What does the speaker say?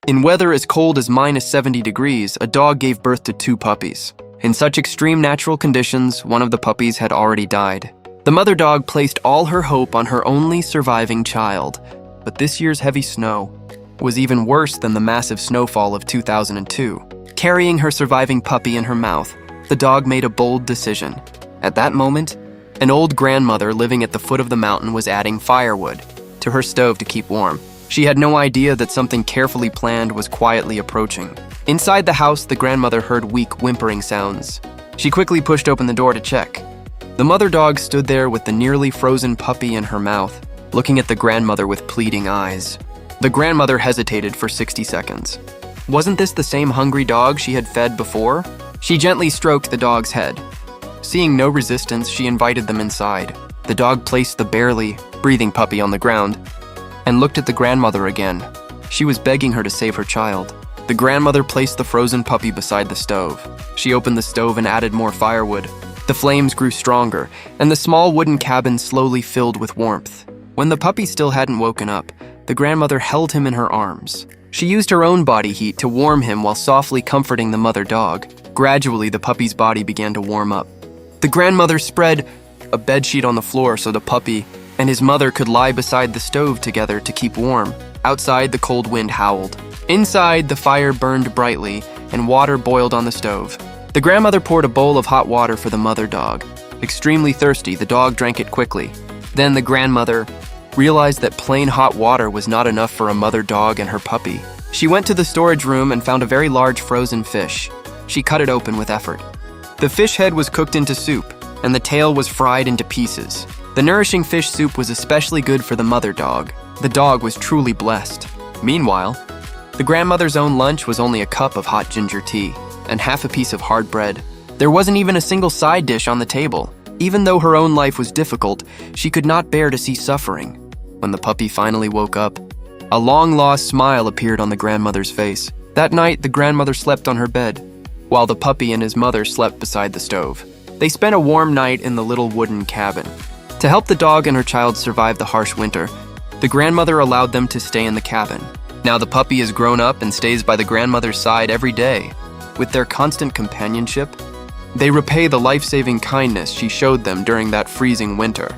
In weather as cold as -70 degrees, a dog gave birth to 2 puppies. In such extreme natural conditions, one of the puppies had already died. The mother dog placed all her hope on her only surviving child, but this year's heavy snow was even worse than the massive snowfall of 2002. Carrying her surviving puppy in her mouth, the dog made a bold decision. At that moment, an old grandmother living at the foot of the mountain was adding firewood to her stove to keep warm. She had no idea that something carefully planned was quietly approaching. Inside the house, the grandmother heard weak whimpering sounds. She quickly pushed open the door to check. The mother dog stood there with the nearly frozen puppy in her mouth, looking at the grandmother with pleading eyes. The grandmother hesitated for 60 seconds. Wasn't this the same hungry dog she had fed before? She gently stroked the dog's head. Seeing no resistance, she invited them inside. The dog placed the barely breathing puppy on the ground and looked at the grandmother again. She was begging her to save her child. The grandmother placed the frozen puppy beside the stove. She opened the stove and added more firewood. The flames grew stronger, and the small wooden cabin slowly filled with warmth. When the puppy still hadn't woken up, the grandmother held him in her arms. She used her own body heat to warm him while softly comforting the mother dog. Gradually, the puppy's body began to warm up. The grandmother spread a bedsheet on the floor so the puppy and his mother could lie beside the stove together to keep warm. Outside, the cold wind howled. Inside, the fire burned brightly and water boiled on the stove. The grandmother poured a bowl of hot water for the mother dog. Extremely thirsty, the dog drank it quickly. Then the grandmother realized that plain hot water was not enough for a mother dog and her puppy. She went to the storage room and found a very large frozen fish. She cut it open with effort. The fish head was cooked into soup, and the tail was fried into pieces. The nourishing fish soup was especially good for the mother dog. The dog was truly blessed. Meanwhile, the grandmother's own lunch was only a cup of hot ginger tea and half a piece of hard bread. There wasn't even a single side dish on the table. Even though her own life was difficult, she could not bear to see suffering. When the puppy finally woke up, a long-lost smile appeared on the grandmother's face. That night, the grandmother slept on her bed, while the puppy and his mother slept beside the stove. They spent a warm night in the little wooden cabin. To help the dog and her child survive the harsh winter, the grandmother allowed them to stay in the cabin. Now the puppy is grown up and stays by the grandmother's side every day. With their constant companionship, they repay the life-saving kindness she showed them during that freezing winter.